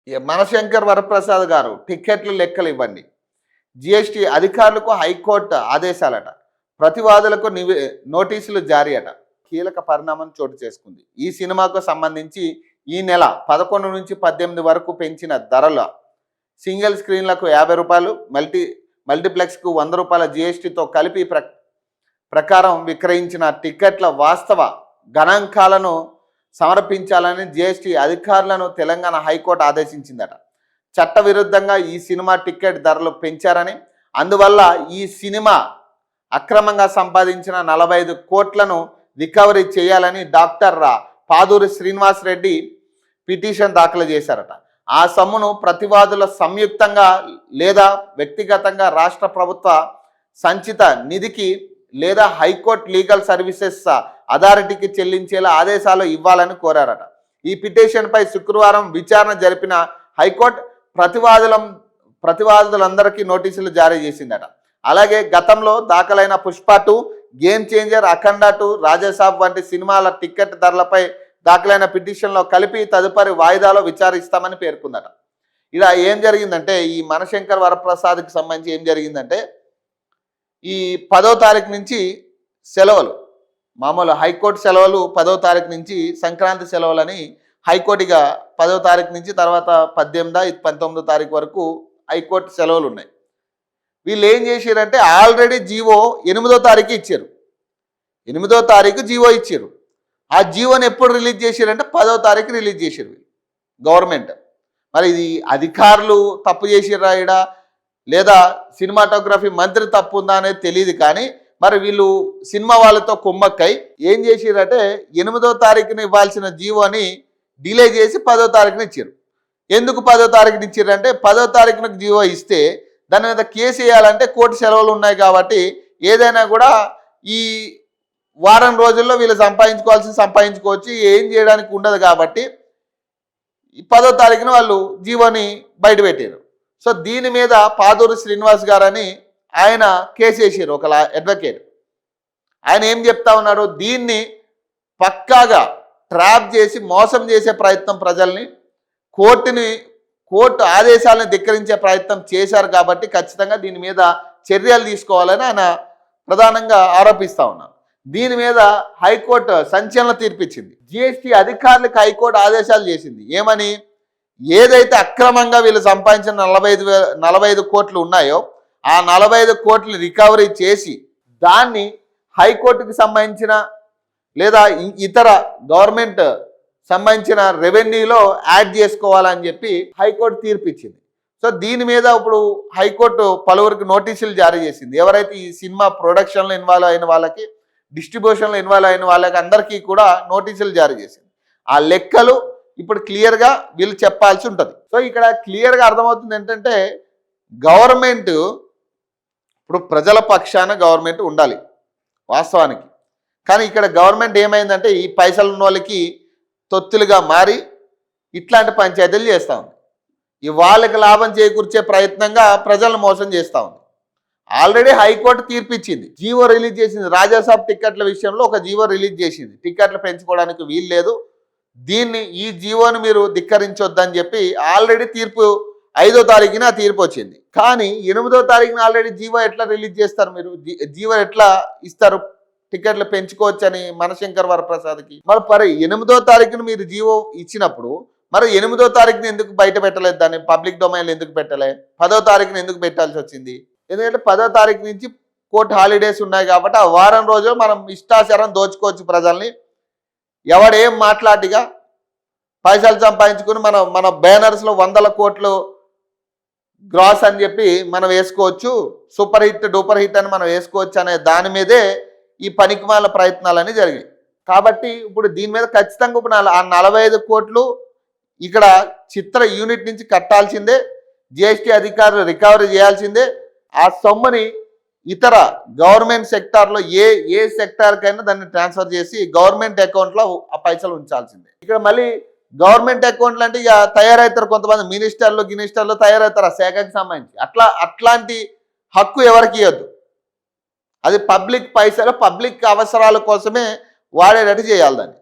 మనశంకర్ వరప్రసాద్ గారు టిక్కెట్లు లెక్కలు ఇవ్వండి. జీఎస్టీ అధికారులకు హైకోర్టు ఆదేశాలట. ప్రతివాదులకు నోటీసులు జారీ అట. కీలక పరిణామం చోటు చేసుకుంది. ఈ సినిమాకు సంబంధించి ఈ నెల 11 నుంచి 18 వరకు పెంచిన ధరల సింగిల్ స్క్రీన్లకు రూ. 50, మల్టీప్లెక్స్కు రూ. 100 జీఎస్టీతో కలిపి ప్రకారం విక్రయించిన టిక్కెట్ల వాస్తవ గణాంకాలను సమర్పించాలని జీఎస్టీ అధికారులను తెలంగాణ హైకోర్టు ఆదేశించిందట. చట్టవిరుద్ధంగా ఈ సినిమా టిక్కెట్ ధరలు పెంచారని, అందువల్ల ఈ సినిమా అక్రమంగా సంపాదించిన 45 కోట్లను రికవరీ చేయాలని డాక్టర్ పాదూరి శ్రీనివాస్ రెడ్డి పిటిషన్ దాఖలు చేశారట. ఆ సొమ్మును ప్రతివాదుల సంయుక్తంగా లేదా వ్యక్తిగతంగా రాష్ట్ర ప్రభుత్వ సంచిత నిధికి లేదా హైకోర్టు లీగల్ సర్వీసెస్ అథారిటీకి చెల్లించేలా ఆదేశాలు ఇవ్వాలని కోరారట. ఈ పిటిషన్పై శుక్రవారం విచారణ జరిపిన హైకోర్టు ప్రతివాదులందరికీ నోటీసులు జారీ చేసిందట. అలాగే గతంలో దాఖలైన పుష్ప 2, గేమ్ చేంజర్, అఖండ 2, రాజాసాబ్ వంటి సినిమాల టిక్కెట్ ధరలపై దాఖలైన పిటిషన్లో కలిపి తదుపరి వాయిదాలో విచారిస్తామని పేర్కొందట. ఇలా ఏం జరిగిందంటే, ఈ మనశంకర్ వరప్రసాద్కి సంబంధించి ఏం జరిగిందంటే, ఈ 10వ తారీఖు నుంచి సెలవులు, మామూలు హైకోర్టు సెలవులు 10వ తారీఖు నుంచి సంక్రాంతి సెలవులని హైకోర్టుగా 10వ తారీఖు నుంచి తర్వాత 18, 19 తారీఖు వరకు హైకోర్టు సెలవులు ఉన్నాయి. వీళ్ళు ఏం చేశారంటే ఆల్రెడీ జీవో 8వ తారీఖు ఇచ్చారు. 8వ తారీఖు జీవో ఇచ్చారు. ఆ జీవోని ఎప్పుడు రిలీజ్ చేశారంటే 10వ తారీఖు రిలీజ్ చేశారు గవర్నమెంట్. మరి ఇది అధికారులు తప్పు చేసిర్రా ఇడా, లేదా సినిమాటోగ్రఫీ మంత్రి తప్పు ఉందా అనేది తెలియదు. కానీ మరి వీళ్ళు సినిమా వాళ్ళతో కుమ్మక్కై ఏం చేసిరంటే 8వ తారీఖున ఇవ్వాల్సిన జీవోని డిలే చేసి 10వ తారీఖున ఇచ్చారు. ఎందుకు 10వ తారీఖున ఇచ్చారంటే 10వ తారీఖున జీవో ఇస్తే దాని మీద కేసు వేయాలంటే కోర్టు సెలవులు ఉన్నాయి కాబట్టి ఏదైనా కూడా ఈ వారం రోజుల్లో వీళ్ళు సంపాదించుకోవచ్చు, ఏం చేయడానికి ఉండదు కాబట్టి 10వ తారీఖున వాళ్ళు జీవోని బయట పెట్టారు. సో దీని మీద పాదూరి శ్రీనివాస్ గారని ఆయన కేసు వేసారు, ఒక అడ్వకేట్. ఆయన ఏం చెప్తా ఉన్నారు, దీన్ని పక్కాగా ట్రాప్ చేసి మోసం చేసే ప్రయత్నం, ప్రజల్ని కోర్టు ఆదేశాలను ధిక్కరించే ప్రయత్నం చేశారు కాబట్టి ఖచ్చితంగా దీని మీద చర్యలు తీసుకోవాలని ఆయన ప్రధానంగా ఆరోపిస్తూ ఉన్నారు. దీని మీద హైకోర్టు సంచలన తీర్పిచ్చింది. జీఎస్టీ అధికారులకు హైకోర్టు ఆదేశాలు చేసింది. ఏమని, ఏదైతే అక్రమంగా వీళ్ళు సంపాదించిన 45 కోట్లు ఉన్నాయో ఆ 45 కోట్లు రికవరీ చేసి దాన్ని హైకోర్టుకి సంబంధించిన లేదా ఇతర గవర్నమెంట్ సంబంధించిన రెవెన్యూలో యాడ్ చేసుకోవాలని చెప్పి హైకోర్టు తీర్పిచ్చింది. సో దీని మీద ఇప్పుడు హైకోర్టు పలువురికి నోటీసులు జారీ చేసింది. ఎవరైతే ఈ సినిమా ప్రొడక్షన్లో ఇన్వాల్వ్ అయిన వాళ్ళకి, డిస్ట్రిబ్యూషన్లో ఇన్వాల్వ్ అయిన వాళ్ళకి అందరికీ కూడా నోటీసులు జారీ చేసింది. ఆ లెక్కలు ఇప్పుడు క్లియర్గా వీళ్ళు చెప్పాల్సి ఉంటుంది. సో ఇక్కడ క్లియర్గా అర్థమవుతుంది ఏంటంటే, గవర్నమెంట్ ఇప్పుడు ప్రజల పక్షాన గవర్నమెంట్ ఉండాలి వాస్తవానికి. కానీ ఇక్కడ గవర్నమెంట్ ఏమైందంటే ఈ పైసలు ఉన్న వాళ్ళకి తొత్తులుగా మారి ఇట్లాంటి పంచాయతీలు చేస్తూ ఉంది. ఈ వాళ్ళకి లాభం చేకూర్చే ప్రయత్నంగా ప్రజలను మోసం చేస్తూ ఉంది. ఆల్రెడీ హైకోర్టు తీర్పిచ్చింది, జీవో రిలీజ్ చేసింది. రాజాసాబ్ టిక్కెట్ల విషయంలో ఒక జీవో రిలీజ్ చేసింది, టిక్కెట్లు పెంచుకోవడానికి వీలు లేదు, ఈ జీవోను మీరు ధిక్కరించొద్దని చెప్పి ఆల్రెడీ తీర్పు 5వ తారీఖున తీర్పు వచ్చింది. కానీ 8వ తారీఖున ఆల్రెడీ జీవో ఎట్లా రిలీజ్ చేస్తారు, మీరు జీవో ఎట్లా ఇస్తారు టికెట్లు పెంచుకోవచ్చని మనశంకర్ వరప్రసాద్కి? మరి 8వ తారీఖున మీరు జీవో ఇచ్చినప్పుడు మరి 8వ తారీఖున ఎందుకు బయట పెట్టలేదు, దాన్ని పబ్లిక్ డొమైన్లో ఎందుకు పెట్టలే? 10వ తారీఖున ఎందుకు పెట్టాల్సి వచ్చింది? ఎందుకంటే 10వ తారీఖు నుంచి కోర్టు హాలిడేస్ ఉన్నాయి కాబట్టి ఆ వారం రోజులు మనం ఇష్టాచారం దోచుకోవచ్చు ప్రజల్ని. ఎవడేం మాట్లాడిగా పైసలు సంపాదించుకుని మన బ్యానర్స్లో 100 కోట్లు గ్రాస్ అని చెప్పి మనం వేసుకోవచ్చు, సూపర్ హిట్ డూపర్ హిట్ అని మనం వేసుకోవచ్చు అనే దాని మీదే ఈ పనికిమాల ప్రయత్నాలన్నీ జరిగాయి. కాబట్టి ఇప్పుడు దీని మీద ఖచ్చితంగా ఇప్పుడు ఆ 45 కోట్లు ఇక్కడ చిత్ర యూనిట్ నుంచి కట్టాల్సిందే, జిఎస్టీ అధికారులు రికవరీ చేయాల్సిందే. ఆ సొమ్ముని ఇతర గవర్నమెంట్ సెక్టార్లో ఏ సెక్టార్కైనా దాన్ని ట్రాన్స్ఫర్ చేసి గవర్నమెంట్ అకౌంట్లో ఆ పైసలు ఉంచాల్సిందే. ఇక్కడ మళ్ళీ గవర్నమెంట్ అకౌంట్లు అంటే ఇక తయారవుతారు కొంతమంది మినిస్టర్లు తయారవుతారు ఆ శాఖకి సంబంధించి. అట్లాంటి హక్కు ఎవరికి ఇవ్వద్దు. అది పబ్లిక్ పైసలు పబ్లిక్ అవసరాల కోసమే వాడేటట్టు చేయాలి దాన్ని.